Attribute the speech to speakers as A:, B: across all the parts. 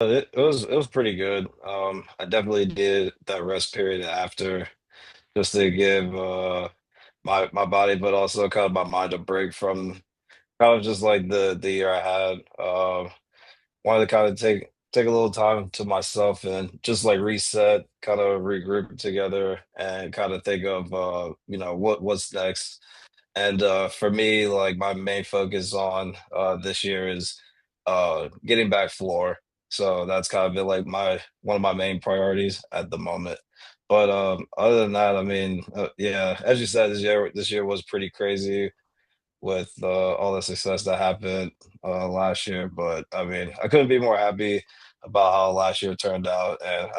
A: It was pretty good. I definitely did that rest period after just to give my body, but also kind of my mind a break from kind of just like the year I had. Wanted to kind of take a little time to myself and just like reset, kind of regroup together, and kind of think of what's next. And for me, like my main focus on this year is getting back floor. So that's kind of been like my one of my main priorities at the moment. But other than that, I mean, yeah, as you said, this year was pretty crazy with all the success that happened last year. But I mean, I couldn't be more happy about how last year turned out. And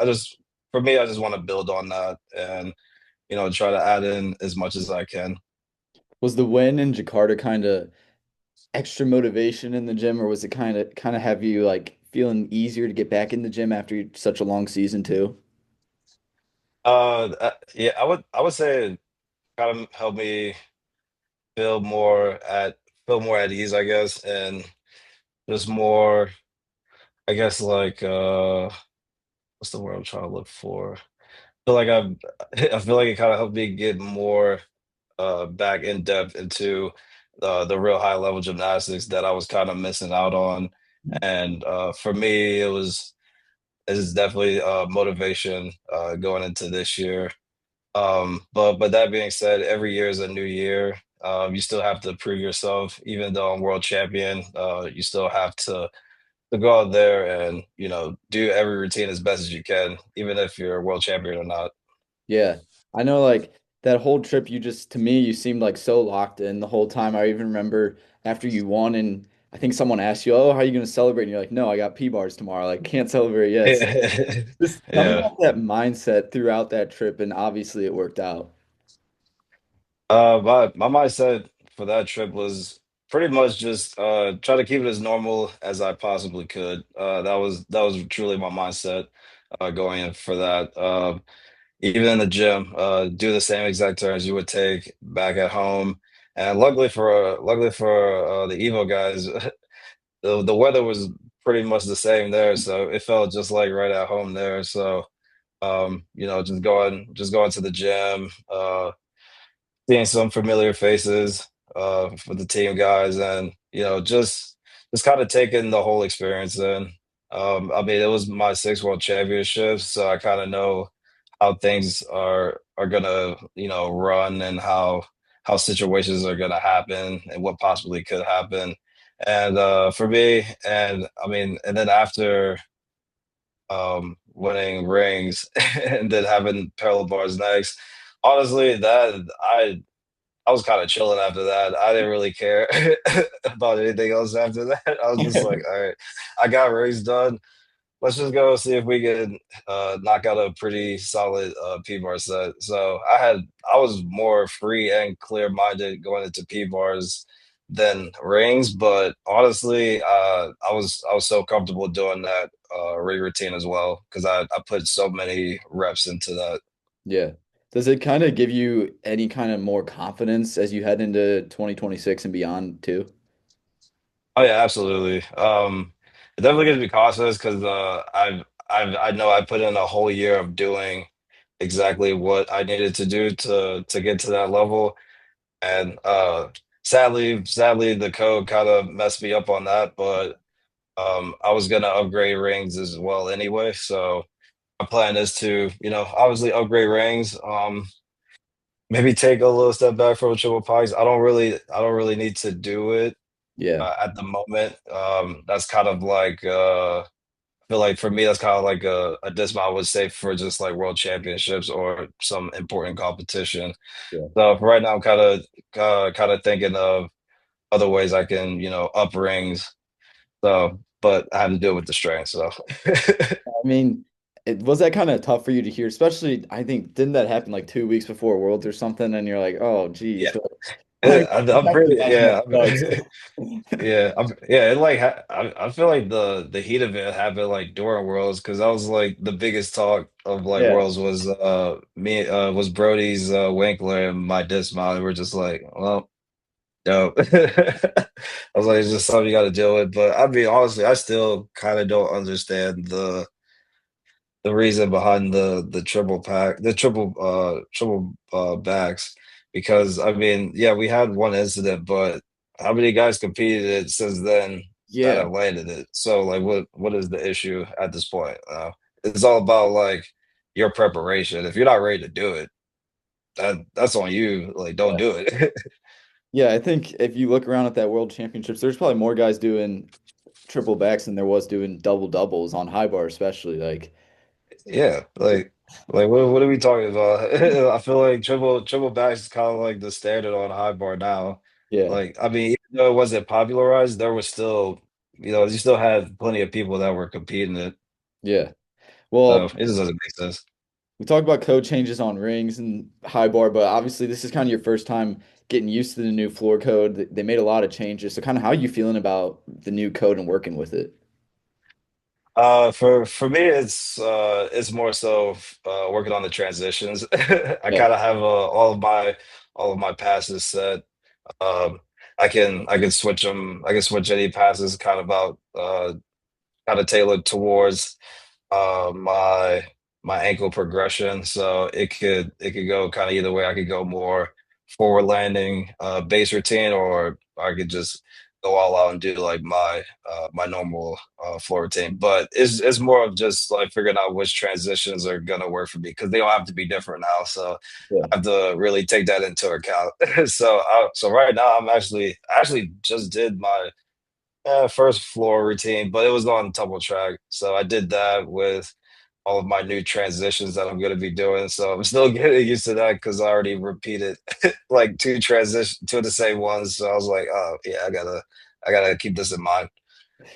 A: for me, I just want to build on that and try to add in as much as I can.
B: Was the win in Jakarta kind of extra motivation in the gym, or was it kind of have you like feeling easier to get back in the gym after such a long season too?
A: Yeah, I would say it kind of helped me feel more at feel more at ease, I guess, and just more, I guess, like what's the word I'm trying to look for? Feel like I feel like it kind of helped me get more back in depth into the real high level gymnastics that I was kind of missing out on. And for me, it's definitely motivation going into this year. But that being said, every year is a new year. You still have to prove yourself, even though I'm world champion. You still have to go out there and do every routine as best as you can, even if you're a world champion or not.
B: Yeah. I know like that whole trip you just to me you seemed like so locked in the whole time. I even remember after you won and I think someone asked you, "Oh, how are you going to celebrate?" And you're like, "No, I got P bars tomorrow. Like can't celebrate yet." So just tell me
A: Yeah.
B: about that mindset throughout that trip and obviously it worked out.
A: My mindset for that trip was pretty much just try to keep it as normal as I possibly could. That was truly my mindset going in for that. Even in the gym, do the same exact turns you would take back at home. And luckily for the EVO guys, the weather was pretty much the same there, so it felt just like right at home there. So just going to the gym, seeing some familiar faces for the team guys, and just kind of taking the whole experience in. I mean, it was my sixth world championship, so I kind of know how things are gonna run, and how situations are gonna happen and what possibly could happen. And for me, and I mean, and then after winning rings and then having parallel bars next, honestly, that I was kind of chilling after that. I didn't really care about anything else after that. I was just like, all right, I got race done. Let's just go see if we can knock out a pretty solid P bar set. So I was more free and clear minded going into P bars than rings, but honestly, I was so comfortable doing that ring routine as well because I put so many reps into that.
B: Yeah. Does it kind of give you any kind of more confidence as you head into 2026 and beyond too?
A: Oh yeah, absolutely. It definitely gives me confidence because I know I put in a whole year of doing exactly what I needed to do to get to that level, and sadly, the code kind of messed me up on that. But I was gonna upgrade rings as well anyway, so my plan is to obviously upgrade rings. Maybe take a little step back from triple pikes. I don't really need to do it
B: Yeah.
A: at the moment. That's kind of like I feel like for me that's kind of like a dismount I would say for just like world championships or some important competition.
B: Yeah.
A: So for right now, I'm kind of thinking of other ways I can up rings. So, but I have to deal with the strength. So
B: I mean, was that kind of tough for you to hear? Especially, I think, didn't that happen like 2 weeks before Worlds or something? And you're like, oh, geez.
A: yeah,
B: But I
A: I'm
B: have to
A: pretty
B: imagine that
A: yeah.
B: sucks.
A: Yeah, I feel like the heat of it happened like during Worlds because that was like the biggest talk of like
B: Yeah.
A: Worlds was was Brody's Winkler and my dismount. And we're just like, well. No. I was like, it's just something you got to deal with. But I mean, honestly, I still kind of don't understand the reason behind the triple pack, the triple backs, because I mean, yeah, we had one incident, but how many guys competed it since then that
B: Yeah,
A: have landed it? So like, what is the issue at this point? It's all about like your preparation. If you're not ready to do it, that's on you. Like, don't
B: yeah.
A: do it.
B: Yeah, I think if you look around at that World Championships, there's probably more guys doing triple backs than there was doing double doubles on high bar, especially.
A: Yeah, like what are we talking about? I feel like triple backs is kind of like the standard on high bar now.
B: Yeah,
A: Like I mean, even though it wasn't popularized, there was still, you still had plenty of people that were competing it.
B: yeah.
A: So
B: Well,
A: it just doesn't make sense.
B: we talked about code changes on rings and high bar, but obviously this is kind of your first time getting used to the new floor code. They made a lot of changes. So kind of how are you feeling about the new code and working with it?
A: For me, it's more so working on the transitions. I
B: Yeah,
A: kind of have all of my passes set. Um, I can switch them. I can switch any passes kind of tailored towards my ankle progression. So it could go kind of either way. I could go more forward landing base routine, or I could just go all out and do like my normal floor routine. But it's more of just like figuring out which transitions are gonna work for me, because they don't have to be different now. So
B: yeah,
A: I have to really take that into account. So right now I actually just did my first floor routine, but it was on tumble track. So I did that with all of my new transitions that I'm going to be doing. So I'm still getting used to that because I already repeated like two of the same ones. So I was like, oh yeah, I gotta keep this in mind.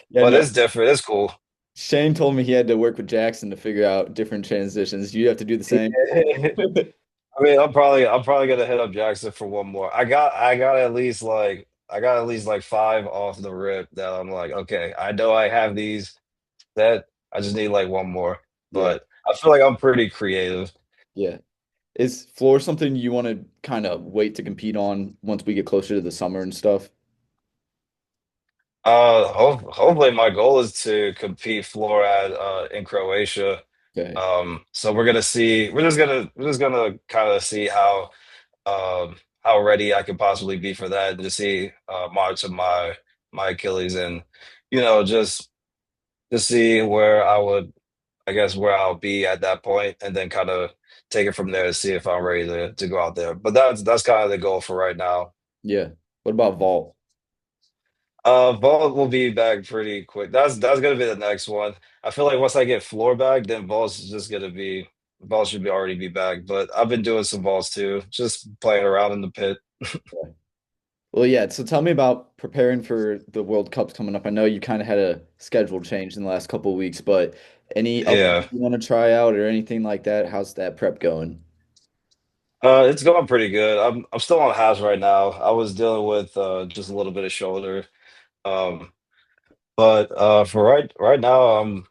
B: yeah.
A: But
B: No,
A: it's different. It's cool.
B: Shane told me he had to work with Jackson to figure out different transitions. You have to do the same.
A: I mean, I'm probably gonna hit up Jackson for one more. I got at least like five off the rip that I'm like, okay, I know I have these that I just need like one more.
B: Yeah,
A: But I feel like I'm pretty creative.
B: yeah. Is floor something you want to kind of wait to compete on once we get closer to the summer and stuff?
A: Hopefully my goal is to compete floor at in Croatia.
B: Okay.
A: So we're just gonna kind of see how ready I could possibly be for that, and to see monitor my Achilles, and just see where I guess where I'll be at that point, and then kind of take it from there to see if I'm ready to go out there. But that's kind of the goal for right now.
B: Yeah. What about vault?
A: Vault will be back pretty quick. That's gonna be the next one. I feel like once I get floor back, then vault should be already be back. But I've been doing some vaults too, just playing around in the pit.
B: Yeah. Well, yeah. So tell me about preparing for the World Cups coming up. I know you kind of had a schedule change in the last couple of weeks, but any up
A: Yeah.
B: you want to try out or anything like that? How's that prep going?
A: It's going pretty good. I'm still on house right now. I was dealing with just a little bit of shoulder. Um, but for right now,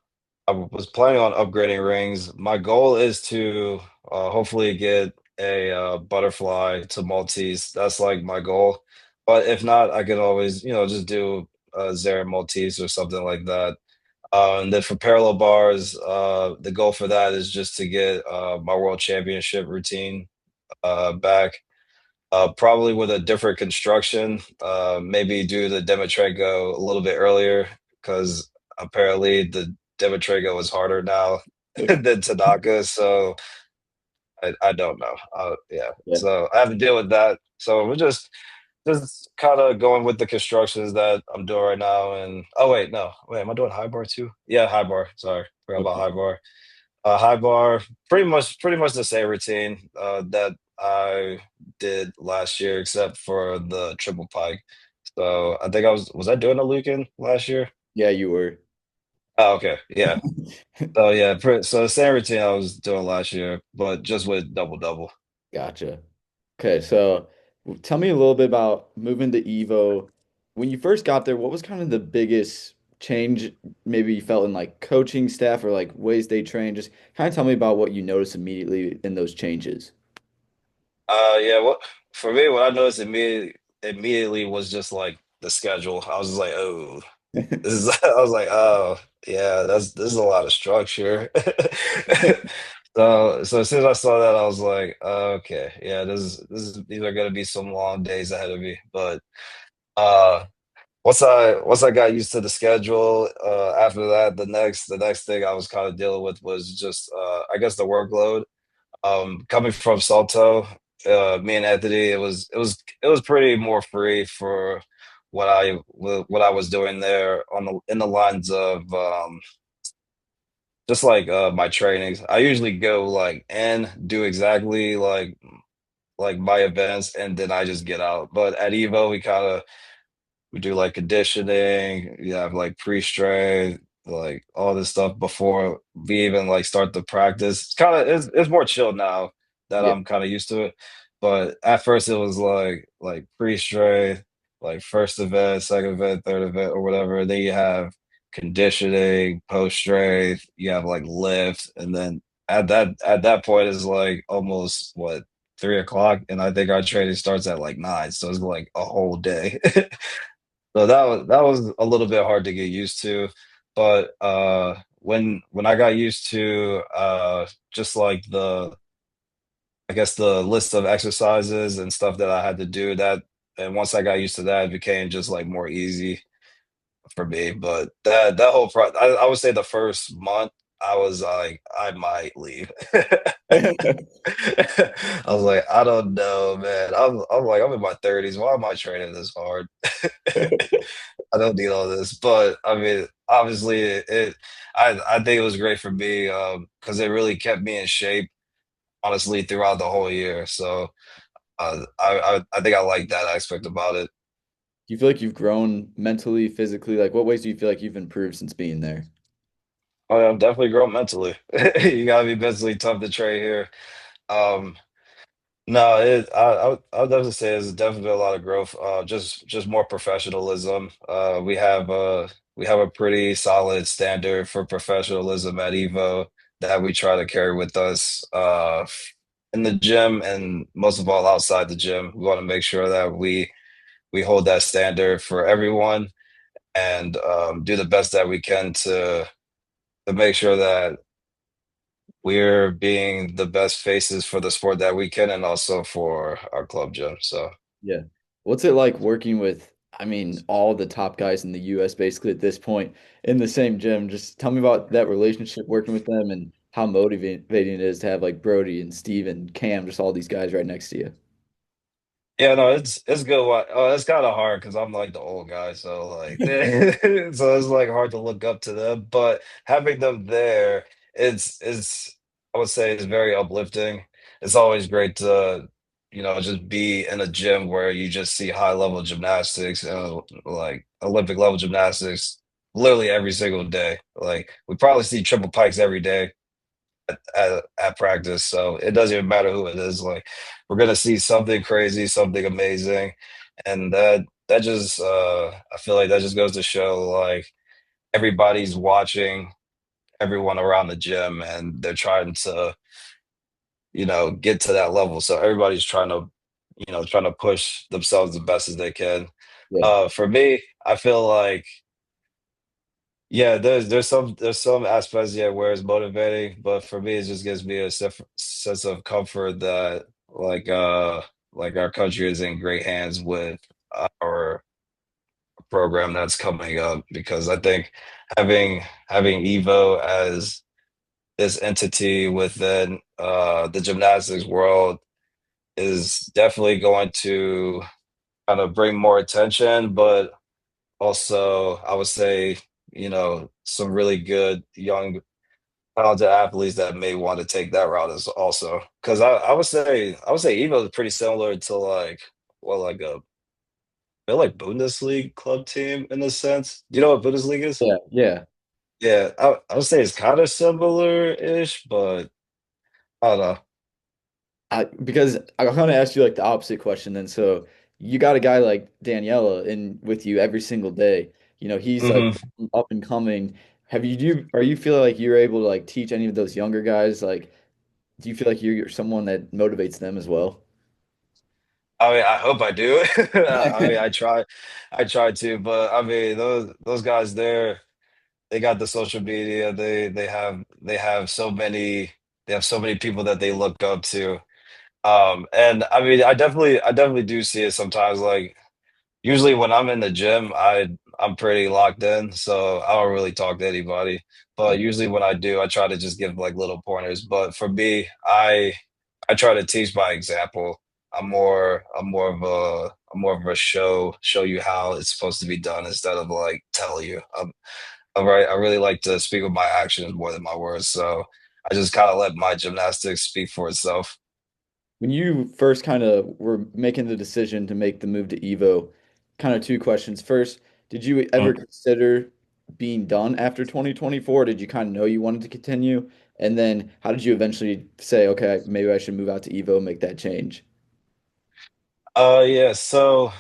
A: I was planning on upgrading rings. My goal is to hopefully get a butterfly to Maltese. That's like my goal. But if not, I can always, just do Zara Maltese or something like that. And then for parallel bars, the goal for that is just to get my world championship routine back. Probably with a different construction. Maybe do the Demetrenko a little bit earlier, because apparently the Demetrenko is harder now than Tanaka. So I don't know. Yeah.
B: Yeah.
A: So I have to deal with that. So we're just kind of going with the constructions that I'm doing right now. And oh wait, no, wait, am I doing high bar too? Yeah, high bar. Sorry, forgot about
B: Okay.
A: high bar. High bar, pretty much the same routine that I did last year, except for the triple pike. So I think I doing a Lucan last year?
B: Yeah, you were.
A: Oh, okay, yeah. So yeah, so the same routine I was doing last year, but just with double double.
B: Gotcha. Okay, so tell me a little bit about moving to EVO. When you first got there, what was kind of the biggest change maybe you felt in like coaching staff or like ways they train? Just kind of tell me about what you noticed immediately in those changes.
A: Yeah, what for me, what I noticed immediately. immediately was just like the schedule. I was just like, oh, this is. I was like, oh yeah, this is a lot of structure. So as soon as I saw that, I was like, okay, yeah, these are gonna be some long days ahead of me. But uh, once I got used to the schedule, after that, the next thing I was kind of dealing with was just I guess the workload. Coming from Salto, me and Anthony, it was pretty more free for what I was doing there on the in the lines of just like my trainings. I usually go like and do exactly like my events, and then I just get out. But at Evo, we do like conditioning, you have like pre-strength, like all this stuff before we even like start the practice. It's more chill now that
B: Yeah.
A: I'm kind of used to it. But at first it was like pre-strength, like first event, second event, third event, or whatever. And then you have conditioning, post-strength, you have like lift, and then at that point is like almost what 3 o'clock, and I think our training starts at like 9, so it's like a whole day. So that was a little bit hard to get used to, but when I got used to just like the I guess the list of exercises and stuff that I had to do that, and once I got used to that, it became just like more easy for me. But that whole I would say the first month I was like I might leave. I was like, I don't know, man. I'm like I'm in my 30s. Why am I training this hard? I don't need all this, but I mean, obviously, I think it was great for me because it really kept me in shape, honestly, throughout the whole year. So I think I like that aspect about it.
B: Do you feel like you've grown mentally, physically? Like, what ways do you feel like you've improved since being there?
A: Oh, yeah, I've definitely grown mentally. You gotta be mentally tough to train here. Um, No, I would definitely say there's definitely a lot of growth. Just more professionalism. We have a pretty solid standard for professionalism at Evo that we try to carry with us in the gym, and most of all outside the gym. We want to make sure that we hold that standard for everyone, and do the best that we can to make sure that we're being the best faces for the sport that we can, and also for our club gym. So
B: Yeah. What's it like working with, I mean, all the top guys in the US basically at this point in the same gym? Just tell me about that relationship working with them and how motivating it is to have like Brody and Steve and Cam, just all these guys right next to you.
A: yeah, no, it's good. Oh, it's kind of hard because I'm like the old guy, so like, so it's like hard to look up to them. But having them there, it's I would say it's very uplifting. It's always great to just be in a gym where you just see high level gymnastics, like Olympic level gymnastics, literally every single day. Like we probably see triple pikes every day at practice. So it doesn't even matter who it is. Like we're gonna see something crazy, something amazing, and that just I feel like that just goes to show like everybody's watching everyone around the gym, and they're trying to get to that level. So everybody's trying to push themselves the best as they can.
B: Yeah.
A: For me, I feel like yeah, there's some aspects, yeah, where it's motivating, but for me, it just gives me a sense of comfort that like our country is in great hands with our program that's coming up, because I think having Evo as this entity within the gymnastics world is definitely going to kind of bring more attention, but also I would say some really good young talented athletes that may want to take that route as also, because I would say Evo is pretty similar to like like a they're like Bundesliga club team in a sense. Do you know what Bundesliga is?
B: Yeah. Yeah.
A: Yeah, I would say it's kind of similar-ish, but I don't know.
B: Because I kind of asked you like the opposite question then. So you got a guy like Daniela in with you every single day. You know, he's like
A: Hmm.
B: up and coming. Are you feel like you're able to like teach any of those younger guys? Like, do you feel like you're someone that motivates them as well?
A: I mean, I hope I do. I mean, I try to, but I mean, those guys there, they got the social media. They have so many people that they look up to. And I mean, I definitely do see it sometimes. Like usually when I'm in the gym, I'm pretty locked in, so I don't really talk to anybody.
B: Yeah.
A: But usually when I do, I try to just give like little pointers. But for me, I try to teach by example. I'm more of a show you how it's supposed to be done instead of like tell you. I'm right. I really like to speak with my actions more than my words. So I just kind of let my gymnastics speak for itself.
B: When you first kind of were making the decision to make the move to EVO, kind of two questions. First, did you ever
A: Mm.
B: consider being done after 2024? Did you kind of know you wanted to continue? And then how did you eventually say, okay, maybe I should move out to EVO, make that change?
A: Yeah. So.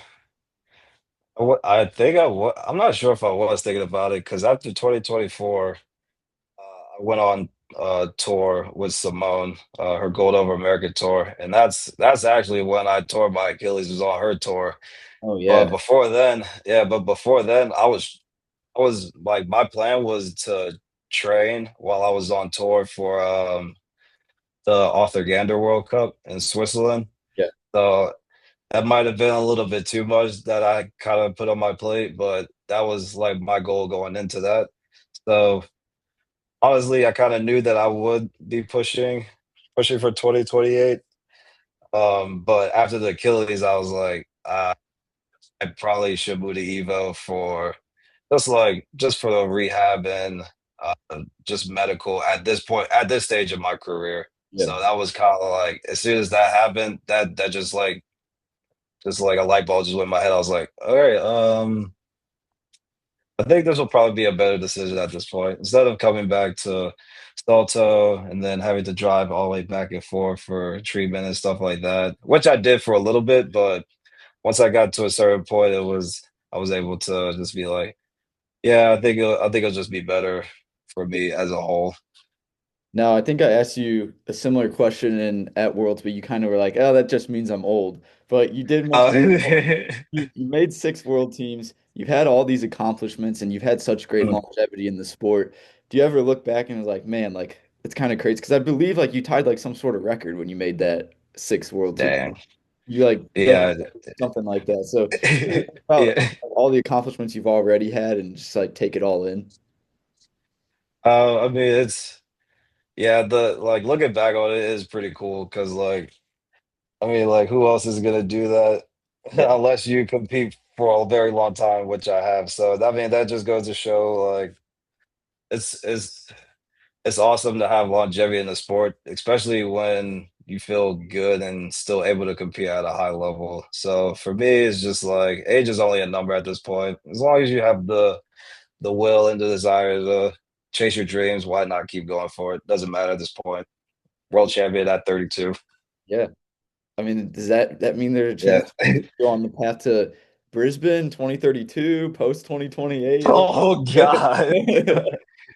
A: I think I'm not sure if I was thinking about it because after 2024, I went on tour with Simone, her Gold Over America tour, and that's actually when I tore my Achilles was on her tour.
B: Oh
A: But
B: yeah.
A: before then, yeah, but before then, I was like my plan was to train while I was on tour for the Arthur Gander World Cup in Switzerland.
B: Yeah.
A: So that might have been a little bit too much that I kind of put on my plate, but that was like my goal going into that. So honestly, I kind of knew that I would be pushing for 2028. But after the Achilles, I was like, I probably should move to Evo for just for the rehab and just medical at this point, at this stage of my career.
B: Yeah.
A: So that was kind of like as soon as that happened, that just like a light bulb just went in my head. I was like, all right, I think this will probably be a better decision at this point. Instead of coming back to Salto and then having to drive all the way back and forth for treatment and stuff like that, which I did for a little bit, but once I got to a certain point, I was able to just be like, yeah, I think it'll just be better for me as a whole.
B: Now, I think I asked you a similar question in at Worlds, but you kind of were like, "Oh, that just means I'm old." But you did
A: Uh,
B: mention you made six world teams. You've had all these accomplishments, and you've had such great longevity in the sport. Do you ever look back and was like, "Man, like it's kind of crazy"? Because I believe like you tied like some sort of record when you made that six world team.
A: Dang.
B: You like broke
A: Yeah.
B: something like that. So about
A: Yeah.
B: all the accomplishments you've already had, and just like take it all in.
A: I mean, it's yeah, the like looking back on it is pretty cool because like I mean, like, who else is gonna do that
B: Yeah,
A: unless you compete for a very long time, which I have. So I mean, that just goes to show, like, it's it's it's awesome to have longevity in the sport, especially when you feel good and still able to compete at a high level. So for me, it's just like age is only a number at this point. As long as you have the will and the desire to chase your dreams, why not keep going for it? Doesn't matter at this point. World champion at 32.
B: yeah. I mean, does that mean there's a
A: Yeah.
B: chance you're on the path to Brisbane 2032, post 2028?
A: Oh God.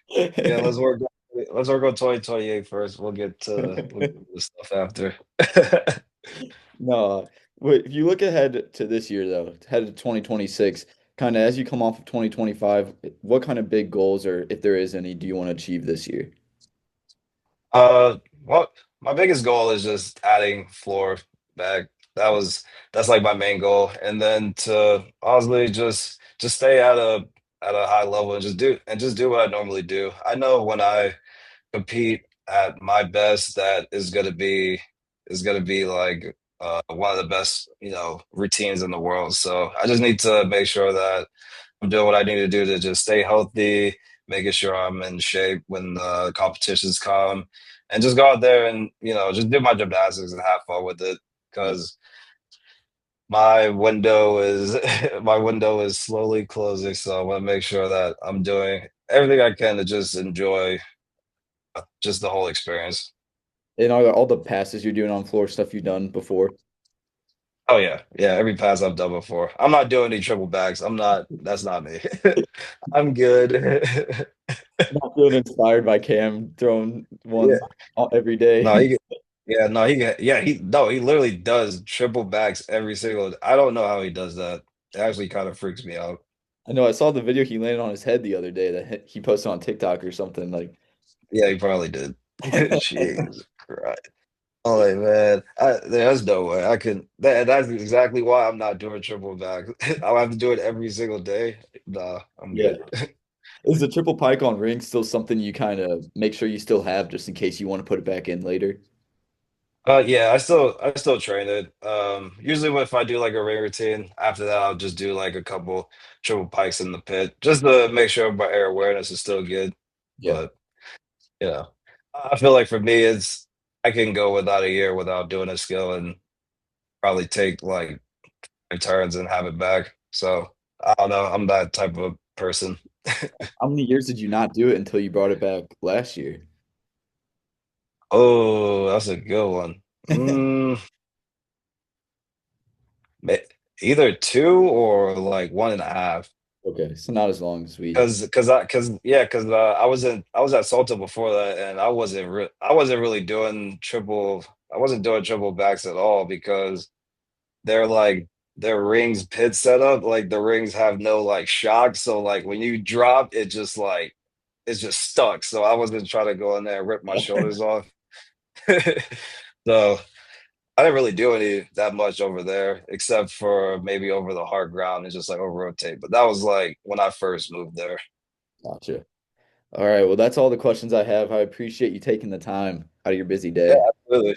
A: Yeah,
B: Like,
A: let's work on 2028 first. We'll get to the stuff after.
B: no. If you look ahead to this year though, ahead to 2026, kind of as you come off of 2025, what kind of big goals or if there is any, do you want to achieve this year?
A: Well, my biggest goal is just adding floor back. That was that's like my main goal. And then to honestly just stay at a high level and just do what I normally do. I know when I compete at my best, that is gonna be like one of the best, you know, routines in the world. So I just need to make sure that I'm doing what I need to do to just stay healthy, making sure I'm in shape when the competitions come, and just go out there and you know just do my gymnastics and have fun with it.
B: Yeah.
A: Because my window is my window is slowly closing, so I want to make sure that I'm doing everything I can to just enjoy just the whole experience.
B: And all the passes you're doing on floor stuff you've done before?
A: Oh yeah, yeah. Every pass I've done before. I'm not doing any triple backs. I'm not. That's not me. I'm good.
B: Not feeling inspired by Cam throwing
A: Yeah.
B: ones every
A: No,
B: day.
A: Yeah, no, he literally does triple backs every single. I don't know how he does that. It actually kind of freaks me out.
B: I know I saw the video he landed on his head the other day that he posted on TikTok or something. Like,
A: Yeah, he probably did. Jeez Christ. I'm like, man, there's no way I can. That's exactly why I'm not doing triple back. I'll have to do it every single day. Nah, I'm
B: yeah.
A: good.
B: Is the triple pike on ring still something you kind of make sure you still have just in case you want to put it back in later?
A: Yeah, I still train it. Usually if I do like a ring routine, after that I'll just do like a couple triple pikes in the pit just to make sure my air awareness is still good.
B: Yeah.
A: But you know, I feel like for me it's I can go without a year without doing a skill and probably take like turns and have it back. So I don't know. I'm that type of person.
B: How many years did you not do it until you brought it back last year?
A: Oh, that's a good one. Ma- Either two or like 1.5.
B: Okay, so not as long as we.
A: Because I was at Salto before that, and I wasn't really doing triple. I wasn't doing triple backs at all because they're like their rings pit setup. Like the rings have no like shock, so like when you drop, it's just stuck. So I wasn't trying to go in there and rip my shoulders off. So I didn't really do any that much over there, except for maybe over the hard ground and just like over rotate. But that was like when I first moved there.
B: Gotcha. All right, well, that's all the questions I have. I appreciate you taking the time out of your busy
A: Yeah,
B: day.
A: absolutely.